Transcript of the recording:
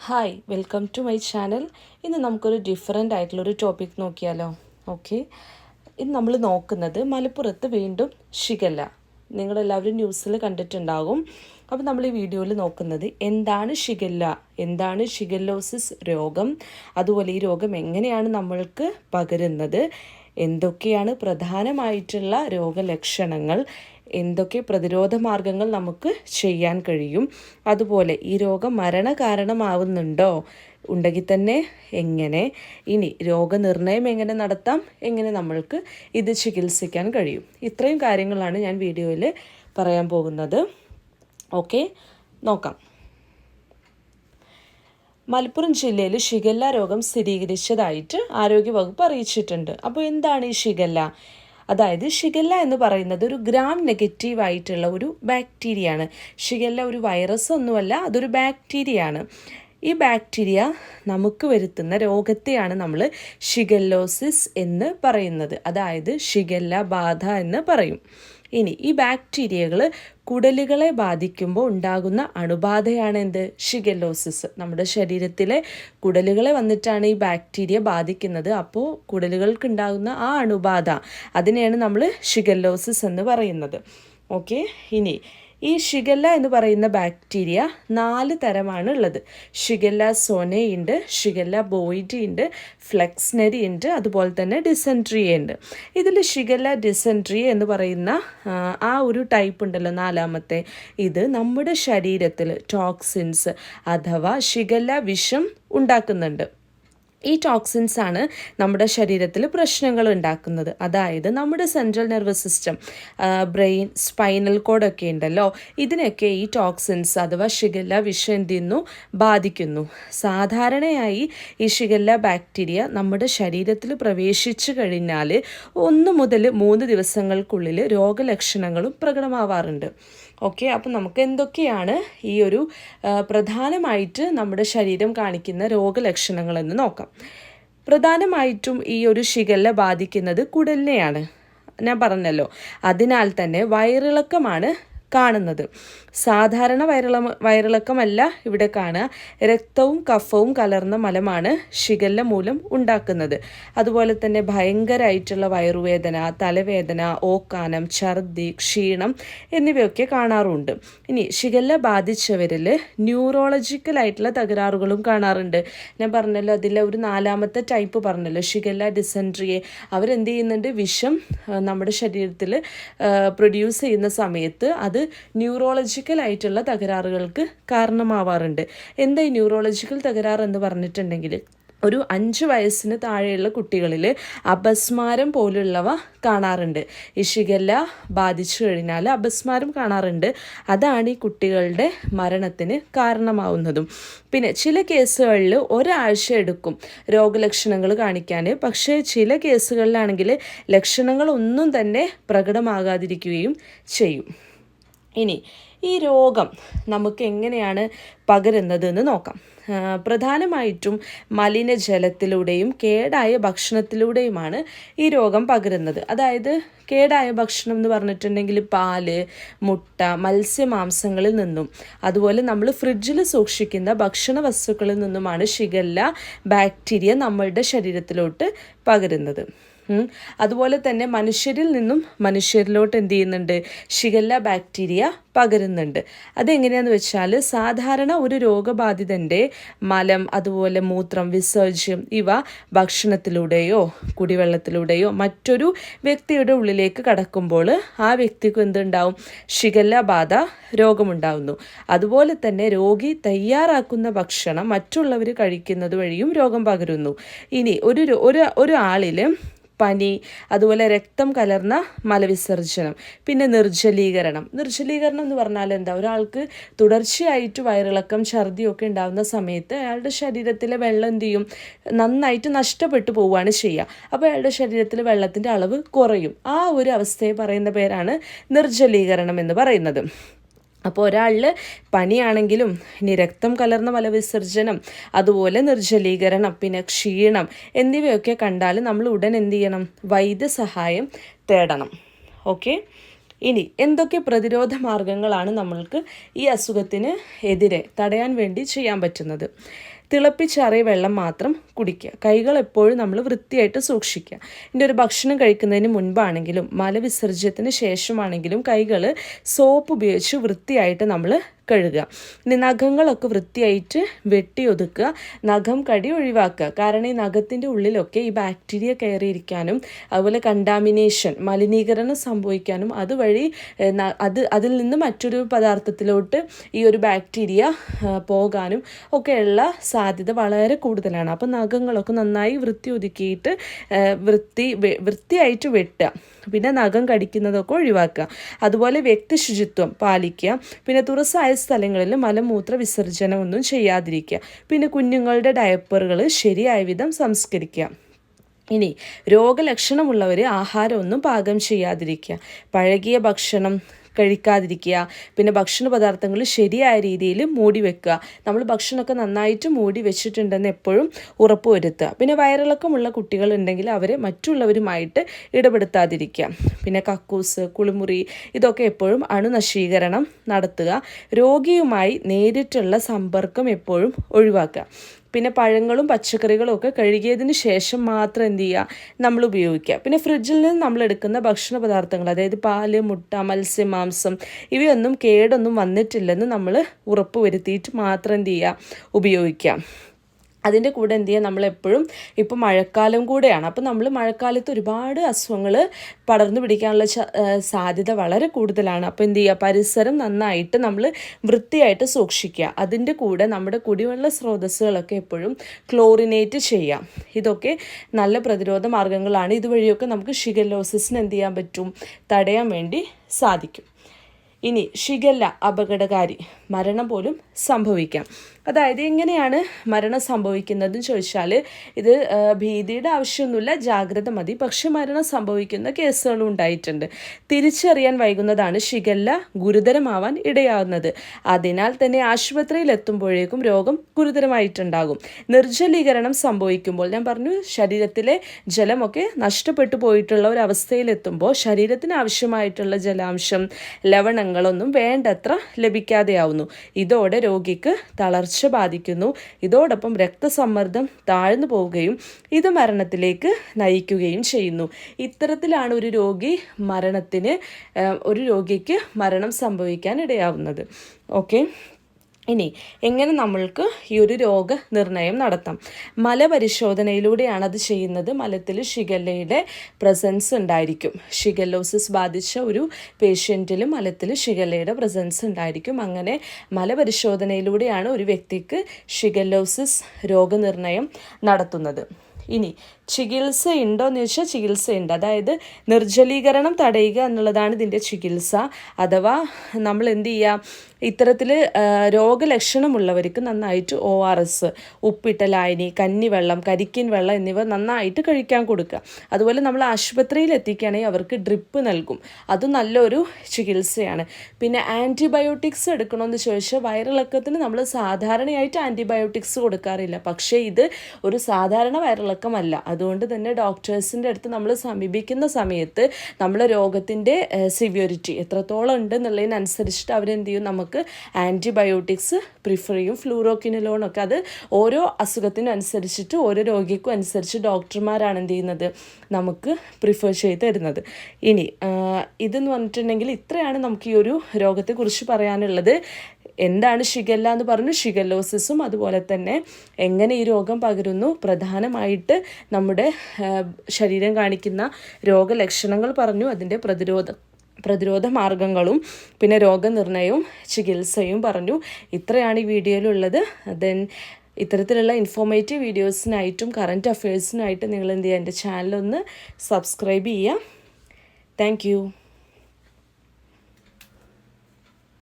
Hi welcome to my channel. ഇന്ന് നമുക്കൊരു different ആയിട്ടുള്ളൊരു ടോപ്പിക് നോക്കിയാലോ. ഓക്കെ, ഇന്ന് നമ്മൾ നോക്കുന്നത് മലപ്പുറത്ത് വീണ്ടും ഷിഗല്ല. നിങ്ങളെല്ലാവരും ന്യൂസിൽ കണ്ടിട്ടുണ്ടാകും. അപ്പോൾ നമ്മൾ ഈ വീഡിയോയിൽ നോക്കുന്നത് എന്താണ് ഷിഗല്ല, എന്താണ് ഷിഗല്ലോസിസ് രോഗം, അതുപോലെ ഈ രോഗം എങ്ങനെയാണ് നമ്മൾക്ക് പകരുന്നത്, എന്തൊക്കെയാണ് പ്രധാനമായിട്ടുള്ള രോഗലക്ഷണങ്ങൾ, എന്തൊക്കെ പ്രതിരോധ മാർഗങ്ങൾ നമുക്ക് ചെയ്യാൻ കഴിയും, അതുപോലെ ഈ രോഗം മരണകാരണമാവുന്നുണ്ടോ, ഉണ്ടെങ്കിൽ തന്നെ എങ്ങനെ, ഇനി രോഗനിർണയം എങ്ങനെ നടത്താം, എങ്ങനെ നമ്മൾക്ക് ഇത് ചികിത്സിക്കാൻ കഴിയും. ഇത്രയും കാര്യങ്ങളാണ് ഞാൻ വീഡിയോയിൽ പറയാൻ പോകുന്നത്. ഓക്കെ, നോക്കാം. മലപ്പുറം ജില്ലയിൽ ഷിഗല്ല രോഗം സ്ഥിരീകരിച്ചതായിട്ട് ആരോഗ്യവകുപ്പ് അറിയിച്ചിട്ടുണ്ട്. അപ്പോൾ എന്താണ് ഈ ഷിഗല്ല? അതായത് ഷിഗല്ല എന്ന് പറയുന്നത് ഒരു ഗ്രാം നെഗറ്റീവ് ആയിട്ടുള്ള ഒരു ബാക്ടീരിയ ആണ്. ഷിഗല്ല ഒരു വൈറസ് ഒന്നുമല്ല, അതൊരു ബാക്ടീരിയ ആണ്. ഈ ബാക്ടീരിയ നമുക്ക് വരുത്തുന്ന രോഗത്തെയാണ് നമ്മൾ ഷിഗല്ലോസിസ് എന്ന് പറയുന്നത്, അതായത് ഷിഗല്ല ബാധ എന്ന് പറയും. ഇനി ഈ ബാക്ടീരിയകൾ കുടലുകളെ ബാധിക്കുമ്പോൾ ഉണ്ടാകുന്ന അണുബാധയാണ് എന്ത്? ഷിഗല്ലോസിസ്. നമ്മുടെ ശരീരത്തിലെ കുടലുകളെ വന്നിട്ടാണ് ഈ ബാക്ടീരിയ ബാധിക്കുന്നത്. അപ്പോൾ കുടലുകൾക്കുണ്ടാകുന്ന ആ അണുബാധ, അതിനെയാണ് നമ്മൾ ഷിഗല്ലോസിസ് എന്ന് പറയുന്നത്. ഓക്കെ, ഇനി ഈ ഷിഗല്ല എന്ന് പറയുന്ന ബാക്ടീരിയ 4 തരമാണ് ഉള്ളത്. ഷിഗല്ല സോനെ ഉണ്ട്, ഷിഗല്ല ബോയിഡി ഉണ്ട്, ഫ്ലെക്സ്നരി ഉണ്ട്, അതുപോലെ തന്നെ ഡിസെൻട്രി ഉണ്ട്. ഇതിൽ ഷിഗല്ല ഡിസെൻട്രി എന്ന് പറയുന്ന ആ ഒരു ടൈപ്പ് ഉണ്ടല്ലോ, 4ാമത്തെ, ഇത് നമ്മുടെ ശരീരത്തിൽ ടോക്സിൻസ് അഥവാ ഷിഗല്ല വിഷം ഉണ്ടാക്കുന്നുണ്ട്. ഈ ടോക്സിൻസ് ആണ് നമ്മുടെ ശരീരത്തിൽ പ്രശ്നങ്ങൾ ഉണ്ടാക്കുന്നത്. അതായത് നമ്മുടെ central nervous system, brain, spinal കോഡൊക്കെ ഉണ്ടല്ലോ, ഇതിനൊക്കെ ഈ ടോക്സിൻസ് അഥവാ ഷിഗല്ല വിഷം എന്ത് ചെയ്യുന്നു? ബാധിക്കുന്നു. സാധാരണയായി ഈ ഷിഗല്ല ബാക്ടീരിയ നമ്മുടെ ശരീരത്തിൽ പ്രവേശിച്ചു കഴിഞ്ഞാൽ 1 മുതൽ 3 ദിവസങ്ങൾക്കുള്ളിൽ രോഗലക്ഷണങ്ങളും പ്രകടമാവാറുണ്ട്. ഓക്കെ, അപ്പം നമുക്ക് എന്തൊക്കെയാണ് ഈ ഒരു പ്രധാനമായിട്ട് നമ്മുടെ ശരീരം കാണിക്കുന്ന രോഗലക്ഷണങ്ങളെന്ന് നോക്കാം. പ്രധാനമായിട്ടും ഈ ഒരു ഷിഗല്ല ബാധിക്കുന്നത് കുടലിനെയാണ്, ഞാൻ പറഞ്ഞല്ലോ. അതിനാൽ തന്നെ വയറിളക്കമാണ് കാണുന്നത്. സാധാരണ വയറിളക്കമല്ല ഇവിടെ കാണുക. രക്തവും കഫവും കലർന്ന മലമാണ് ഷിഗല്ല മൂലം ഉണ്ടാക്കുന്നത്. അതുപോലെ തന്നെ ഭയങ്കരമായിട്ടുള്ള വയറുവേദന, തലവേദന, ഓക്കാനം, ഛർദി, ക്ഷീണം എന്നിവയൊക്കെ കാണാറുണ്ട്. ഇനി ഷിഗല്ല ബാധിച്ചവരിൽ ന്യൂറോളജിക്കലായിട്ടുള്ള തകരാറുകളും കാണാറുണ്ട്. ഞാൻ പറഞ്ഞല്ലോ, അതിലെ ഒരു 4ാമത്തെ ടൈപ്പ് പറഞ്ഞല്ലോ, ഷിഗല്ല ഡിസെൻട്രിയെ. അവരെന്ത് ചെയ്യുന്നുണ്ട്? വിഷം നമ്മുടെ ശരീരത്തിൽ പ്രൊഡ്യൂസ് ചെയ്യുന്ന സമയത്ത് അത് ന്യൂറോളജിക്കലായിട്ടുള്ള തകരാറുകൾക്ക് കാരണമാവാറുണ്ട്. എന്താ ഈ ന്യൂറോളജിക്കൽ തകരാറ് എന്ന് പറഞ്ഞിട്ടുണ്ടെങ്കിൽ, ഒരു 5 വയസ്സിന് താഴെയുള്ള കുട്ടികളിൽ അപസ്മാരം പോലുള്ളവ കാണാറുണ്ട്. ഈ ഷിഗല്ല ബാധിച്ചു കഴിഞ്ഞാൽ അപസ്മാരം കാണാറുണ്ട്. അതാണ് ഈ കുട്ടികളുടെ മരണത്തിന് കാരണമാവുന്നതും. പിന്നെ ചില കേസുകളിൽ 1 ആഴ്ച എടുക്കും രോഗലക്ഷണങ്ങൾ കാണിക്കാൻ. പക്ഷേ ചില കേസുകളിലാണെങ്കിൽ ലക്ഷണങ്ങളൊന്നും തന്നെ പ്രകടമാകാതിരിക്കുകയും ചെയ്യും. ഇനി ഈ രോഗം നമുക്ക് എങ്ങനെയാണ് പകരുന്നത് എന്ന് നോക്കാം. പ്രധാനമായിട്ടും മലിനജലത്തിലൂടെയും കേടായ ഭക്ഷണത്തിലൂടെയുമാണ് ഈ രോഗം പകരുന്നത്. അതായത് കേടായ ഭക്ഷണം എന്ന് പറഞ്ഞിട്ടുണ്ടെങ്കിൽ പാല്, മുട്ട, മത്സ്യമാംസങ്ങളിൽ നിന്നും, അതുപോലെ നമ്മൾ ഫ്രിഡ്ജിൽ സൂക്ഷിക്കുന്ന ഭക്ഷണ വസ്തുക്കളിൽ നിന്നുമാണ് ഷിഗല്ല ബാക്ടീരിയ നമ്മളുടെ ശരീരത്തിലോട്ട് പകരുന്നത്. അതുപോലെ തന്നെ മനുഷ്യരിൽ നിന്നും മനുഷ്യരിലോട്ട് എന്ത് ചെയ്യുന്നുണ്ട്? ഷിഗല്ല ബാക്ടീരിയ പകരുന്നുണ്ട്. അതെങ്ങനെയാണെന്ന് വെച്ചാൽ, സാധാരണ ഒരു രോഗബാധിതൻ്റെ മലം, അതുപോലെ മൂത്രം, വിസർജ്യം ഇവ ഭക്ഷണത്തിലൂടെയോ കുടിവെള്ളത്തിലൂടെയോ മറ്റൊരു വ്യക്തിയുടെ ഉള്ളിലേക്ക് കടക്കുമ്പോൾ ആ വ്യക്തിക്ക് എന്തുണ്ടാവും? ഷിഗല്ല ബാധ രോഗമുണ്ടാവുന്നു. അതുപോലെ തന്നെ രോഗി തയ്യാറാക്കുന്ന ഭക്ഷണം മറ്റുള്ളവർ കഴിക്കുന്നത് വഴിയും രോഗം പകരുന്നു. ഇനി ഒരു ആളിൽ പനി, അതുപോലെ രക്തം കലർന്ന മലവിസർജനം, പിന്നെ നിർജ്ജലീകരണം എന്ന് പറഞ്ഞാൽ എന്താ? ഒരാൾക്ക് തുടർച്ചയായിട്ട് വയറിളക്കം, ഛർദിയൊക്കെ ഉണ്ടാകുന്ന സമയത്ത് അയാളുടെ ശരീരത്തിലെ വെള്ളം എന്ത് ചെയ്യും? നന്നായിട്ട് നഷ്ടപ്പെട്ടു പോവുകയാണ് ചെയ്യുക. അപ്പോൾ അയാളുടെ ശരീരത്തിൽ വെള്ളത്തിൻ്റെ അളവ് കുറയും. ആ ഒരു അവസ്ഥയെ പറയുന്ന പേരാണ് നിർജ്ജലീകരണം എന്ന് പറയുന്നത്. അപ്പോൾ ഒരാളിൽ പനിയാണെങ്കിലും ഇനി രക്തം കലർന്ന മലവിസർജനം, അതുപോലെ നിർജ്ജലീകരണം, പിന്നെ ക്ഷീണം എന്നിവയൊക്കെ കണ്ടാൽ നമ്മൾ ഉടൻ എന്ത് ചെയ്യണം? വൈദ്യസഹായം തേടണം. ഓക്കെ, ഇനി എന്തൊക്കെ പ്രതിരോധ മാർഗങ്ങളാണ് നമ്മൾക്ക് ഈ അസുഖത്തിന് എതിരെ തടയാൻ വേണ്ടി ചെയ്യാൻ പറ്റുന്നത്? തിളപ്പിച്ചാറിയ വെള്ളം മാത്രം കുടിക്കുക. കൈകൾ എപ്പോഴും നമ്മൾ വൃത്തിയായിട്ട് സൂക്ഷിക്കുക. ഇതിൻ്റെ ഒരു ഭക്ഷണം കഴിക്കുന്നതിന് മുൻപാണെങ്കിലും മലവിസർജ്യത്തിന് ശേഷമാണെങ്കിലും കൈകൾ സോപ്പ് ഉപയോഗിച്ച് വൃത്തിയായിട്ട് നമ്മൾ കഴുകുക. ഇനി നഖങ്ങളൊക്കെ വൃത്തിയായിട്ട് വെട്ടി ഒതുക്കുക. നഖം കടി ഒഴിവാക്കുക. കാരണം ഈ നഖത്തിൻ്റെ ഉള്ളിലൊക്കെ ഈ ബാക്ടീരിയ കയറിയിരിക്കാനും അതുപോലെ കണ്ടാമിനേഷൻ മലിനീകരണം സംഭവിക്കാനും അതുവഴി അതിൽ നിന്ന് മറ്റൊരു പദാർത്ഥത്തിലോട്ട് ഈ ഒരു ബാക്ടീരിയ പോകാനും ഒക്കെയുള്ള സാധ്യത വളരെ കൂടുതലാണ്. അപ്പം നഖങ്ങളൊക്കെ നന്നായി വൃത്തി ഒതുക്കിയിട്ട് വൃത്തിയായിട്ട് വെട്ടുക. പിന്നെ നഖം കടിക്കുന്നതൊക്കെ ഒഴിവാക്കുക. അതുപോലെ വ്യക്തി ശുചിത്വം പാലിക്കുക. പിന്നെ തുറസായ സ്ഥലങ്ങളിൽ മലമൂത്ര വിസർജനമൊന്നും ചെയ്യാതിരിക്കുക. പിന്നെ കുഞ്ഞുങ്ങളുടെ ഡയപ്പറുകൾ ശരിയായ വിധം സംസ്കരിക്കുക. ഇനി രോഗലക്ഷണമുള്ളവർ ആഹാരമൊന്നും പാകം ചെയ്യാതിരിക്കുക. പഴകിയ ഭക്ഷണം കഴിക്കാതിരിക്കുക. പിന്നെ ഭക്ഷണ പദാർത്ഥങ്ങൾ ശരിയായ രീതിയിൽ മൂടി വെക്കുക. നമ്മൾ ഭക്ഷണമൊക്കെ നന്നായിട്ട് മൂടി വെച്ചിട്ടുണ്ടെന്ന് എപ്പോഴും ഉറപ്പുവരുത്തുക. പിന്നെ വയറിളക്കമുള്ള കുട്ടികളുണ്ടെങ്കിൽ അവരെ മറ്റുള്ളവരുമായിട്ട് ഇടപെടുത്താതിരിക്കുക. പിന്നെ കക്കൂസ്, കുളിമുറി ഇതൊക്കെ എപ്പോഴും അണുനശീകരണം നടത്തുക. രോഗിയുമായി നേരിട്ടുള്ള സമ്പർക്കം എപ്പോഴും ഒഴിവാക്കുക. പിന്നെ പഴങ്ങളും പച്ചക്കറികളും ഒക്കെ കഴുകിയതിന് ശേഷം മാത്രം എന്ത് ചെയ്യുക, നമ്മൾ ഉപയോഗിക്കുക. പിന്നെ ഫ്രിഡ്ജിൽ നിന്ന് നമ്മൾ എടുക്കുന്ന ഭക്ഷണ പദാർത്ഥങ്ങൾ, അതായത് പാല്, മുട്ട, മത്സ്യം, മാംസം ഇവയൊന്നും കേടൊന്നും വന്നിട്ടില്ലെന്ന് നമ്മൾ ഉറപ്പ് വരുത്തിയിട്ട് മാത്രം എന്ത് ചെയ്യുക, ഉപയോഗിക്കുക. അതിൻ്റെ കൂടെ എന്ത് ചെയ്യുക, നമ്മളെപ്പോഴും ഇപ്പോൾ മഴക്കാലം കൂടെയാണ്. അപ്പോൾ നമ്മൾ മഴക്കാലത്ത് ഒരുപാട് അസുഖങ്ങൾ പടർന്നു പിടിക്കാനുള്ള സാധ്യത വളരെ കൂടുതലാണ്. അപ്പോൾ എന്ത് ചെയ്യുക, പരിസരം നന്നായിട്ട് നമ്മൾ വൃത്തിയായിട്ട് സൂക്ഷിക്കുക. അതിൻ്റെ കൂടെ നമ്മുടെ കുടിവെള്ള സ്രോതസ്സുകളൊക്കെ എപ്പോഴും ക്ലോറിനേറ്റ് ചെയ്യാം. ഇതൊക്കെ നല്ല പ്രതിരോധ മാർഗങ്ങളാണ്. ഇതുവഴിയൊക്കെ നമുക്ക് ഷിഗല്ലോസിസിന് എന്ത് ചെയ്യാൻ പറ്റും, തടയാൻ വേണ്ടി സാധിക്കും. ഇനി ഷിഗല്ല അപകടകാരി, മരണം പോലും സംഭവിക്കാം. അതായത് എങ്ങനെയാണ് മരണം സംഭവിക്കുന്നതെന്ന് ചോദിച്ചാൽ ഇത് ഭീതിയുടെ ആവശ്യമൊന്നുമില്ല, ജാഗ്രത മതി. പക്ഷെ മരണം സംഭവിക്കുന്ന കേസുകളും ഉണ്ടായിട്ടുണ്ട്. തിരിച്ചറിയാൻ വൈകുന്നതാണ് ഷിഗല്ല ഗുരുതരമാവാൻ ഇടയാവുന്നത്. അതിനാൽ തന്നെ ആശുപത്രിയിൽ എത്തുമ്പോഴേക്കും രോഗം ഗുരുതരമായിട്ടുണ്ടാകും. നിർജ്ജലീകരണം സംഭവിക്കുമ്പോൾ ഞാൻ പറഞ്ഞു, ശരീരത്തിലെ ജലമൊക്കെ നഷ്ടപ്പെട്ടു പോയിട്ടുള്ള ഒരവസ്ഥയിലെത്തുമ്പോൾ ശരീരത്തിന് ആവശ്യമായിട്ടുള്ള ജലാംശം, ലവണങ്ങളൊന്നും വേണ്ടത്ര ലഭിക്കാതെയാവുന്നു. ഇതോടെ രോഗിക്ക് തളർച്ച ബാധിക്കുന്നു. ഇതോടൊപ്പം രക്തസമ്മർദ്ദം താഴ്ന്നു പോവുകയും ഇത് മരണത്തിലേക്ക് നയിക്കുകയും ചെയ്യുന്നു. ഇത്തരത്തിലാണ് ഒരു രോഗിക്ക് മരണം സംഭവിക്കാൻ ഇടയാവുന്നത്. ഓക്കെ, ഇനി എങ്ങനെ നമ്മൾക്ക് ഈ ഒരു രോഗനിർണയം നടത്താം? മലപരിശോധനയിലൂടെയാണ് അത് ചെയ്യുന്നത്. മലത്തിൽ ഷിഗല്ലയുടെ പ്രസൻസ് ഉണ്ടായിരിക്കും. ഷിഗല്ലോസിസ് ബാധിച്ച ഒരു പേഷ്യൻറ്റിൽ മലത്തിൽ ഷിഗല്ലയുടെ പ്രസൻസ് ഉണ്ടായിരിക്കും. അങ്ങനെ മലപരിശോധനയിലൂടെയാണ് ഒരു വ്യക്തിക്ക് ഷിഗല്ലോസിസ് രോഗനിർണയം നടത്തുന്നത്. ഇനി ചികിത്സ ഉണ്ടോ എന്ന് ചോദിച്ചാൽ ചികിത്സയുണ്ട്. അതായത് നിർജ്ജലീകരണം തടയുക എന്നുള്ളതാണ് ഇതിൻ്റെ ചികിത്സ. അഥവാ നമ്മൾ എന്ത് ചെയ്യുക, ഇത്തരത്തിൽ രോഗലക്ഷണമുള്ളവർക്ക് നന്നായിട്ട് ORS, ഉപ്പിട്ട ലായനി, കഞ്ഞിവെള്ളം, കരിക്കിൻ വെള്ളം എന്നിവ നന്നായിട്ട് കഴിക്കാൻ കൊടുക്കുക. അതുപോലെ നമ്മൾ ആശുപത്രിയിൽ എത്തിക്കുകയാണെങ്കിൽ അവർക്ക് ഡ്രിപ്പ് നൽകും. അതും നല്ലൊരു ചികിത്സയാണ്. പിന്നെ ആൻറ്റിബയോട്ടിക്സ് എടുക്കണമെന്ന് ചോദിച്ചാൽ വയറിളക്കത്തിന് നമ്മൾ സാധാരണയായിട്ട് ആൻറ്റിബയോട്ടിക്സ് കൊടുക്കാറില്ല. പക്ഷേ ഇത് ഒരു സാധാരണ വയറിളക്കമല്ല. അതുകൊണ്ട് തന്നെ ഡോക്ടേഴ്സിൻ്റെ അടുത്ത് നമ്മൾ സമീപിക്കുന്ന സമയത്ത് നമ്മൾ രോഗത്തിൻ്റെ സിവിയറിറ്റി എത്രത്തോളം ഉണ്ടെന്നുള്ളതിനനുസരിച്ചിട്ട് അവരെന്ത് ചെയ്യും, നമുക്ക് ആൻറ്റിബയോട്ടിക്സ് പ്രിഫർ ചെയ്യും. ഫ്ലൂറോക്കിനലോണൊക്കെ അത് ഓരോ അസുഖത്തിനനുസരിച്ചിട്ട് ഓരോ രോഗിക്കും അനുസരിച്ച് ഡോക്ടർമാരാണ് എന്ത് ചെയ്യുന്നത്, നമുക്ക് പ്രിഫർ ചെയ്ത് തരുന്നത്. ഇനി ഇതെന്ന് പറഞ്ഞിട്ടുണ്ടെങ്കിൽ ഇത്രയാണ് നമുക്ക് ഈ ഒരു രോഗത്തെക്കുറിച്ച് പറയാനുള്ളത്. എന്താണ് ഷിഗല്ല എന്ന് പറഞ്ഞു, ഷിഗല്ലോസിസും അതുപോലെ തന്നെ എങ്ങനെ ഈ രോഗം പകരുന്നു, പ്രധാനമായിട്ട് നമ്മുടെ ശരീരം കാണിക്കുന്ന രോഗലക്ഷണങ്ങൾ പറഞ്ഞു, അതിൻ്റെ പ്രതിരോധ മാർഗങ്ങളും പിന്നെ രോഗനിർണയവും ചികിത്സയും പറഞ്ഞു. ഇത്രയാണ് ഈ വീഡിയോയിലുള്ളത്. ദെൻ ഇത്തരത്തിലുള്ള ഇൻഫോർമേറ്റീവ് വീഡിയോസിനായിട്ടും കറൻറ്റ് അഫയേഴ്സിനായിട്ടും നിങ്ങൾ എന്ത് ചെയ്യുക, എൻ്റെ ചാനലൊന്ന് സബ്സ്ക്രൈബ് ചെയ്യുക. താങ്ക്